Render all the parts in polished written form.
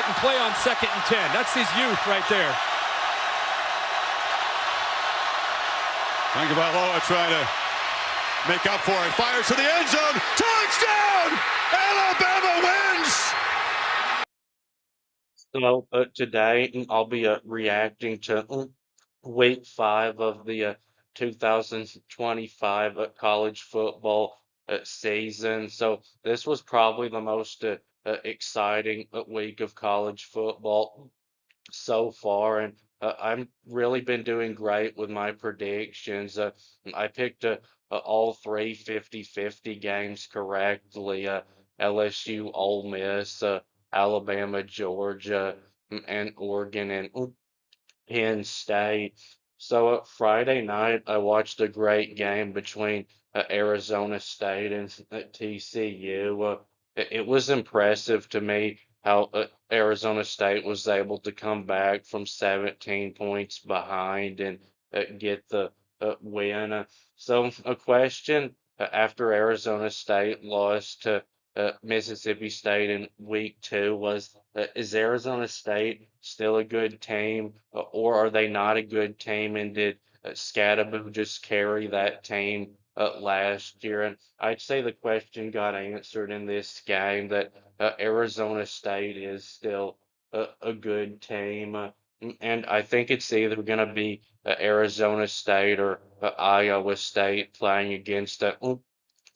and play on 2nd and 10. That's his youth right there. Tagovailoa trying to make up for it. Fires to the end zone. Touchdown! Alabama wins! So today I'll be reacting to week 5 of the 2025 college football season. So this was probably the most exciting week of college football so far, and I've really been doing great with my predictions. I picked all three 50-50 games correctly. LSU, Ole Miss, Alabama, Georgia, and Oregon and Penn State. So Friday night, I watched a great game between Arizona State and TCU. It was impressive to me how Arizona State was able to come back from 17 points behind and get the win. So a question after Arizona State lost to Mississippi State in week 2 was, is Arizona State still a good team, or are they not a good team? And did Scadaboo just carry that team last year? And I'd say the question got answered in this game that Arizona State is still a good team. And I think it's either going to be Arizona State or Iowa State playing against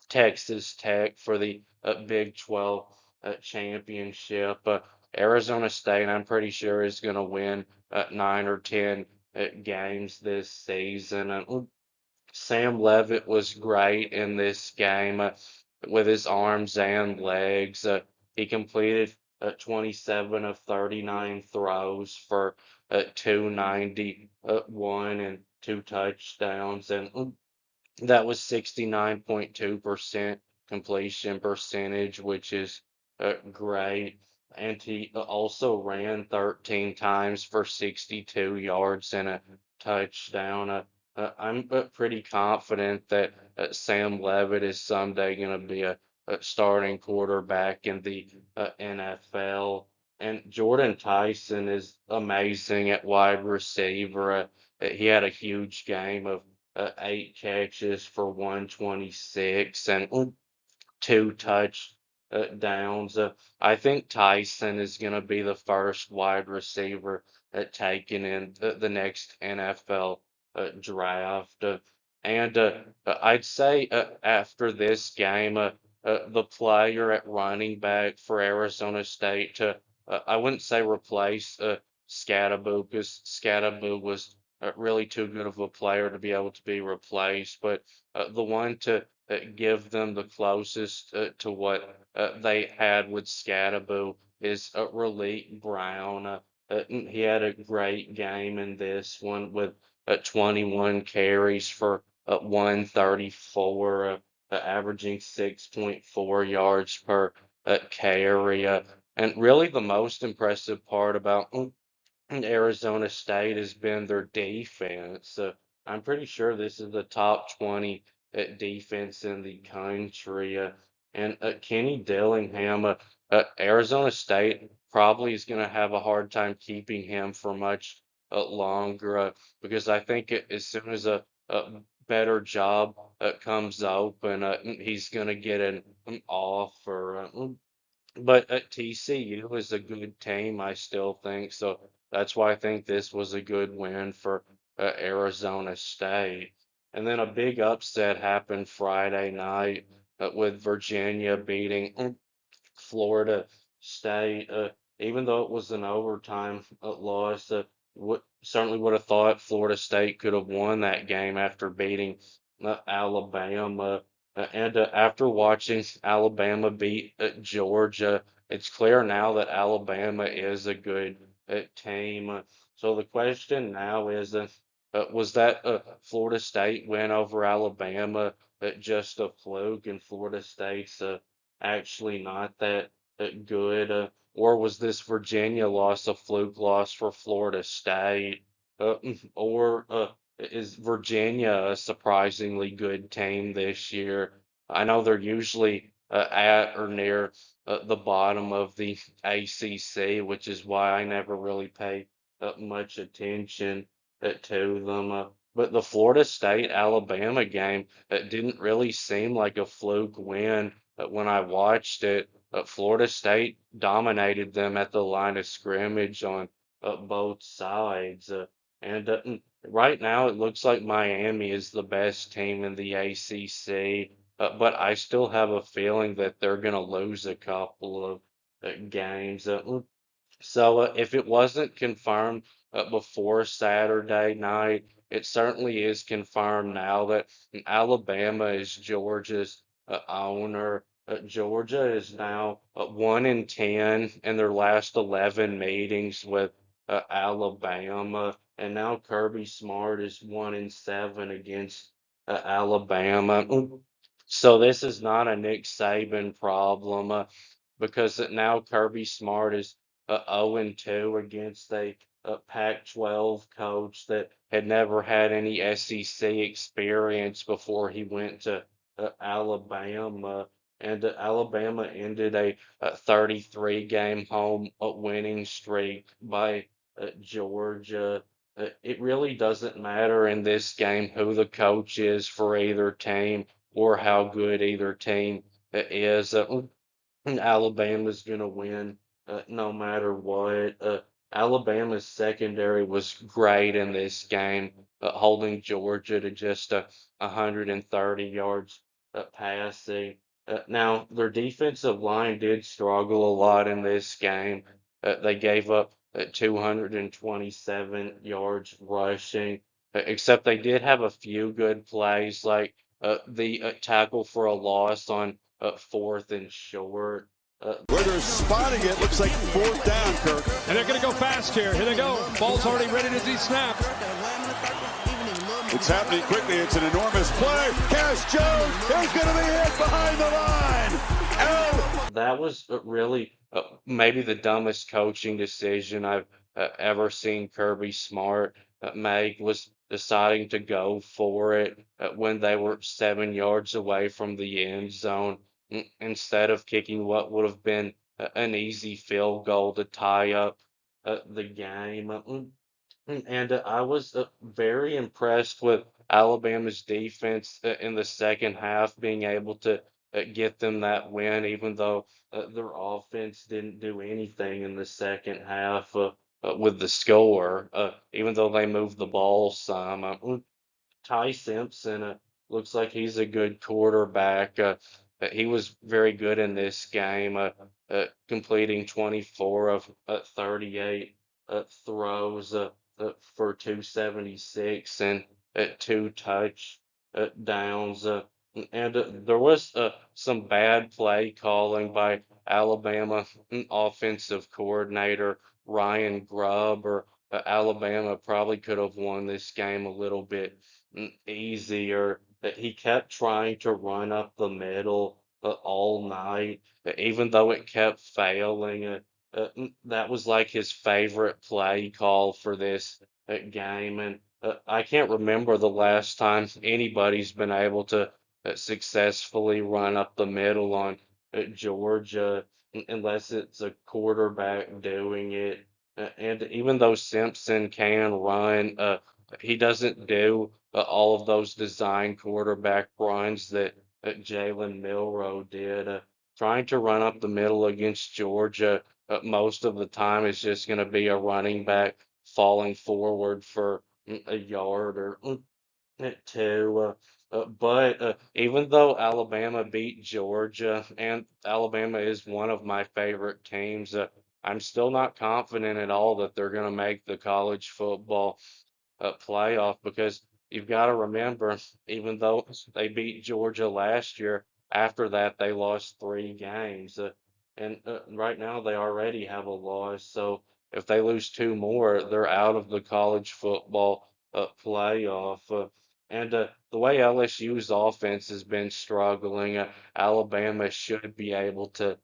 Texas Tech for the Big 12 championship. Arizona State, I'm pretty sure, is going to win 9 or 10 games this season. Sam Levitt was great in this game with his arms and legs. He completed 27 of 39 throws for 291 and 2 touchdowns. And that was 69.2% completion percentage, which is great. And he also ran 13 times for 62 yards and a touchdown. I'm pretty confident that Sam Levitt is someday going to be a starting quarterback in the NFL. And Jordan Tyson is amazing at wide receiver. He had a huge game of 8 catches for 126 and 2 touchdowns. I think Tyson is going to be the first wide receiver taken in the next NFL draft. And I'd say after this game, the player at running back for Arizona State to, I wouldn't say replace Scadaboo, because Scadaboo was really too good of a player to be able to be replaced, but the one to give them the closest to what they had with Scadaboo is Raleek Brown. He had a great game in this one with 21 carries for 134, averaging 6.4 yards per carry. And really, the most impressive part about Arizona State has been their defense. I'm pretty sure this is the top 20 defense in the country. And Kenny Dillingham, Arizona State probably is going to have a hard time keeping him for much longer, because I think as soon as a better job comes open, he's going to get an offer. But TCU is a good team, I still think. So that's why I think this was a good win for Arizona State. And then a big upset happened Friday night with Virginia beating Florida State. Even though it was an overtime loss, certainly would have thought Florida State could have won that game after beating Alabama. And after watching Alabama beat Georgia, it's clear now that Alabama is a good team. So the question now is, was that Florida State win over Alabama just a fluke, and Florida State's actually not that good? Or was this Virginia loss a fluke loss for Florida State? Or is Virginia a surprisingly good team this year? I know they're usually at or near the bottom of the ACC, which is why I never really pay much attention to them. But the Florida State Alabama game didn't really seem like a fluke win when I watched it. Florida State dominated them at the line of scrimmage on both sides. And right now, it looks like Miami is the best team in the ACC, but I still have a feeling that they're going to lose a couple of games. So if it wasn't confirmed before Saturday night, it certainly is confirmed now that Alabama is Georgia's owner. Georgia is now 1-10 in their last 11 meetings with Alabama, and now Kirby Smart is 1-7 against Alabama. So this is not a Nick Saban problem. Because now Kirby Smart is 0-2 against a Pac-12 coach that had never had any SEC experience before he went to Alabama. And Alabama ended a 33 game home winning streak by Georgia. It really doesn't matter in this game who the coach is for either team or how good either team is. Alabama's gonna win no matter what. Alabama's secondary was great in this game, holding Georgia to just 130 yards passing. Now, their defensive line did struggle a lot in this game. They gave up 227 yards rushing, except they did have a few good plays, like the tackle for a loss on 4th and short. Where they're spotting it, looks like 4th down, Kirk. And they're going to go fast here. Here they go. Ball's already ready to be snapped. It's happening quickly. It's an enormous play. Cash Jones is going to be hit behind the line. Out. That was really maybe the dumbest coaching decision I've ever seen Kirby Smart make, was deciding to go for it when they were 7 yards away from the end zone, instead of kicking what would have been an easy field goal to tie up the game. And I was very impressed with Alabama's defense in the second half, being able to get them that win, even though their offense didn't do anything in the second half with the score, even though they moved the ball some. Ty Simpson looks like he's a good quarterback. He was very good in this game, completing 24 of 38 throws for 276 and 2 touchdowns. And there was some bad play calling by Alabama offensive coordinator Ryan Grubb, or Alabama probably could have won this game a little bit easier. That he kept trying to run up the middle all night, even though it kept failing. That was like his favorite play call for this game, and I can't remember the last time anybody's been able to successfully run up the middle on Georgia, unless it's a quarterback doing it. And even though Simpson can run, he doesn't do all of those design quarterback runs that Jalen Milroe did. Trying to run up the middle against Georgia most of the time is just going to be a running back falling forward for a yard or two. But even though Alabama beat Georgia, and Alabama is one of my favorite teams, I'm still not confident at all that they're going to make the college football playoff, because you've got to remember, even though they beat Georgia last year, after that they lost 3 games. And right now they already have a loss. So if they lose 2 more, they're out of the college football playoff. And the way LSU's offense has been struggling, Alabama should be able to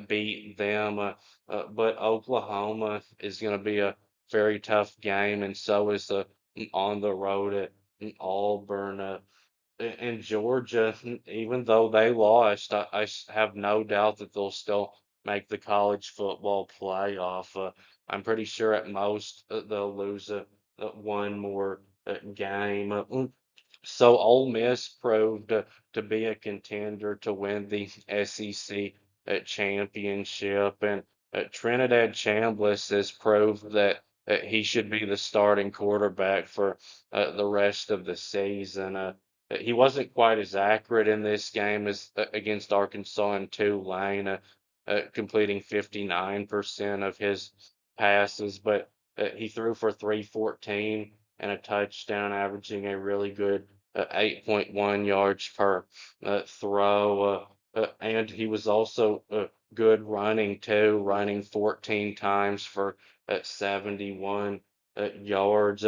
beat them. But Oklahoma is going to be a very tough game, and so is the on the road at Auburn. And Georgia, even though they lost, have no doubt that they'll still make the college football playoff. I'm pretty sure at most they'll lose one more game. So Ole Miss proved to be a contender to win the SEC championship, and Trinidad Chambliss has proved that he should be the starting quarterback for the rest of the season. He wasn't quite as accurate in this game as against Arkansas and Tulane, completing 59% of his passes, but he threw for 314 and a touchdown, averaging a really good 8.1 yards per throw. And he was also good running too, running 14 times for 71 yards.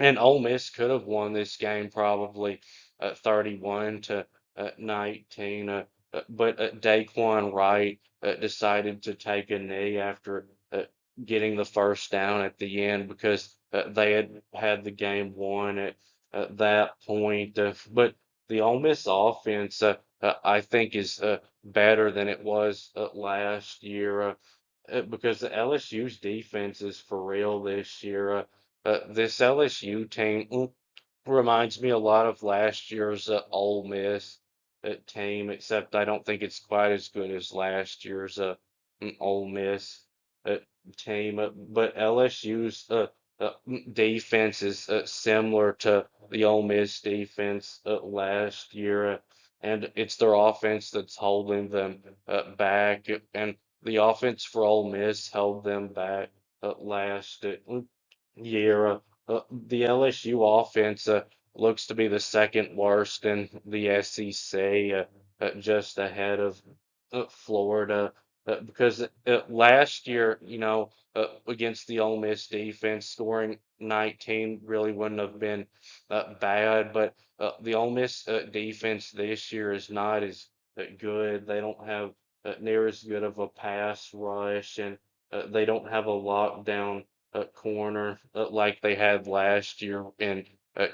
And Ole Miss could have won this game probably 31 to 19, but Daquan Wright decided to take a knee after getting the first down at the end because they had the game won at that point. But the Ole Miss offense, I think, is better than it was last year because the LSU's defense is for real this year. This LSU team reminds me a lot of last year's Ole Miss team, except I don't think it's quite as good as last year's Ole Miss uh, team. But LSU's defense is similar to the Ole Miss defense last year, and it's their offense that's holding them back. And the offense for Ole Miss held them back last year. The LSU offense looks to be the second worst in the SEC, just ahead of Florida. Because last year, against the Ole Miss defense, scoring 19 really wouldn't have been bad. But the Ole Miss defense this year is not as good. They don't have near as good of a pass rush, and they don't have a lockdown corner like they had last year in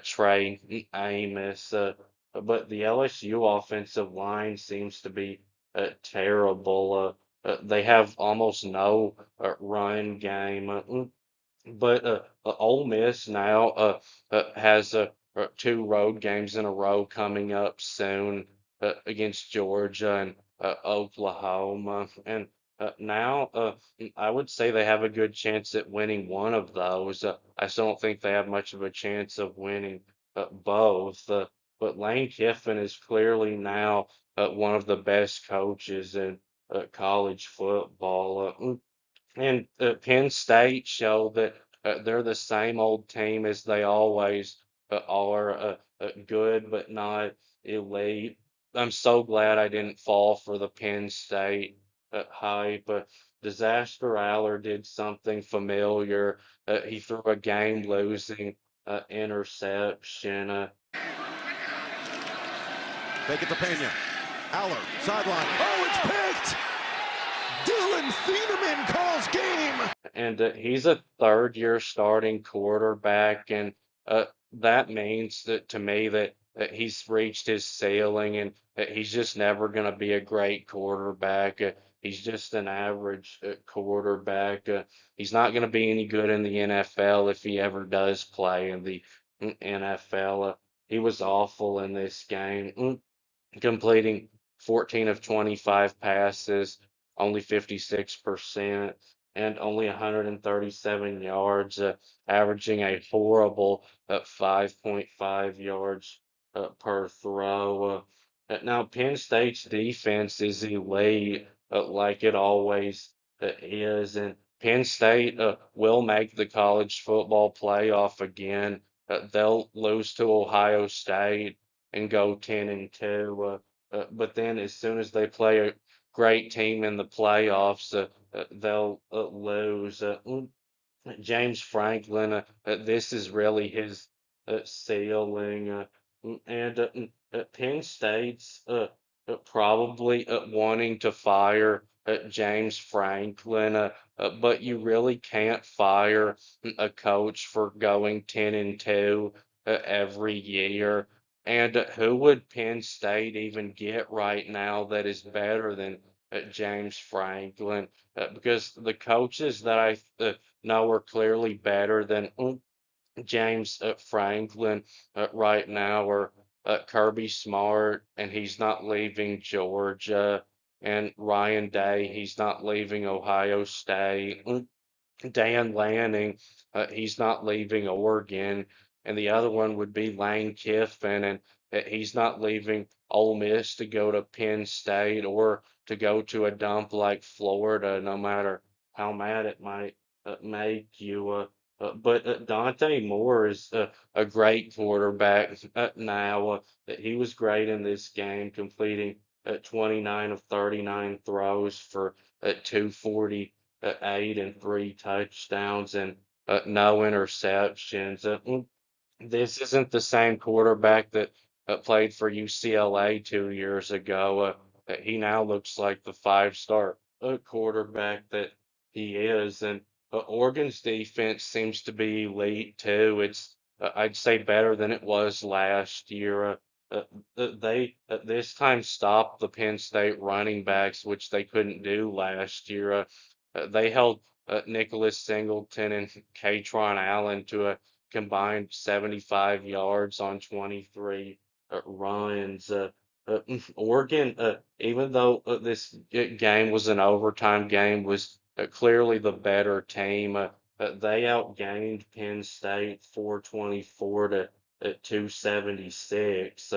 Trey Amos. But the LSU offensive line seems to be terrible. They have almost no run game. But Ole Miss now has two road games in a row coming up soon against Georgia and Oklahoma. And now I would say they have a good chance at winning one of those. I still don't think they have much of a chance of winning both. But Lane Kiffin is clearly now one of the best coaches in college football. And Penn State showed that they're the same old team as they always are, good but not elite. I'm so glad I didn't fall for the Penn State hype. Disaster Aller did something familiar. He threw a game-losing interception. Fake it to Pena. Aller, sideline. Oh, it's picked! Dylan Thieneman calls game! And he's a third-year starting quarterback, and that means that to me that he's reached his ceiling, and that he's just never going to be a great quarterback. He's just an average quarterback. He's not going to be any good in the NFL if he ever does play in the NFL. He was awful in this game, completing 14 of 25 passes, only 56%, and only 137 yards, averaging a horrible 5.5 yards per throw. Now, Penn State's defense is elite, like it always is, and Penn State will make the college football playoff again. They'll lose to Ohio State and go 10-2. But then, as soon as they play a great team in the playoffs, they'll lose. James Franklin, this is really his ceiling. And Penn State's probably wanting to fire James Franklin, but you really can't fire a coach for going 10-2 every year. And who would Penn State even get right now that is better than James Franklin? Because the coaches that I know are clearly better than James Franklin right now, or Kirby Smart, and he's not leaving Georgia, and Ryan Day, he's not leaving Ohio State. Dan Lanning, he's not leaving Oregon, and the other one would be Lane Kiffin, and he's not leaving Ole Miss to go to Penn State or to go to a dump like Florida, no matter how mad it might make you. But Dante Moore is a great quarterback now. He was great in this game, completing 29 of 39 throws for 240 eight and three touchdowns and no interceptions. This isn't the same quarterback that played for UCLA 2 years ago. He now looks like the five-star quarterback that he is. And Oregon's defense seems to be elite too. It's, I'd say, better than it was last year. They this time stopped the Penn State running backs, which they couldn't do last year. They held Nicholas Singleton and Katron Allen to a combined 75 yards on 23 runs. Oregon, even though this game was an overtime game, was clearly the better team. They outgained Penn State 424 to 276.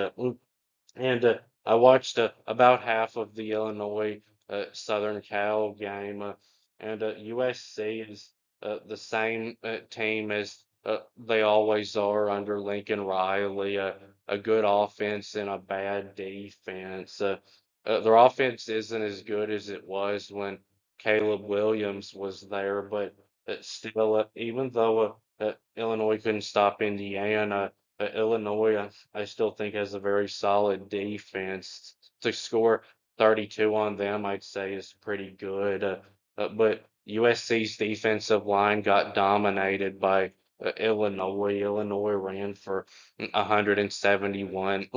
And I watched about half of the Illinois Southern Cal game, and USC is the same team as they always are under Lincoln Riley, a good offense and a bad defense. Their offense isn't as good as it was when Caleb Williams was there, but still, even though Illinois couldn't stop Indiana, Illinois, I still think has a very solid defense. To score 32 on them, I'd say is pretty good. But USC's defensive line got dominated by Illinois. Illinois ran for 171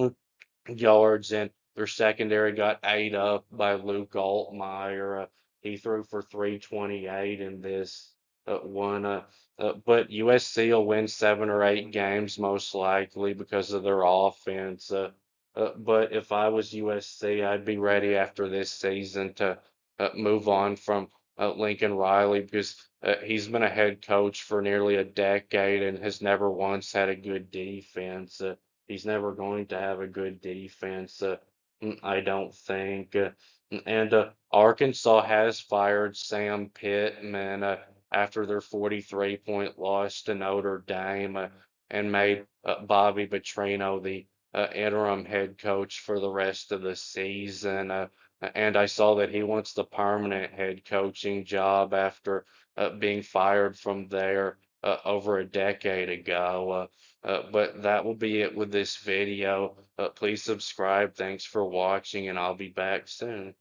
yards, and their secondary got ate up by Luke Altmaier. He threw for 328 in this one. But USC will win 7 or 8 games most likely because of their offense. But if I was USC, I'd be ready after this season to move on from Lincoln Riley, because he's been a head coach for nearly a decade and has never once had a good defense. He's never going to have a good defense, I don't think. And Arkansas has fired Sam Pittman after their 43-point loss to Notre Dame, and made Bobby Petrino the interim head coach for the rest of the season. And I saw that he wants the permanent head coaching job after being fired from there over a decade ago. But that will be it with this video. Please subscribe. Thanks for watching, and I'll be back soon.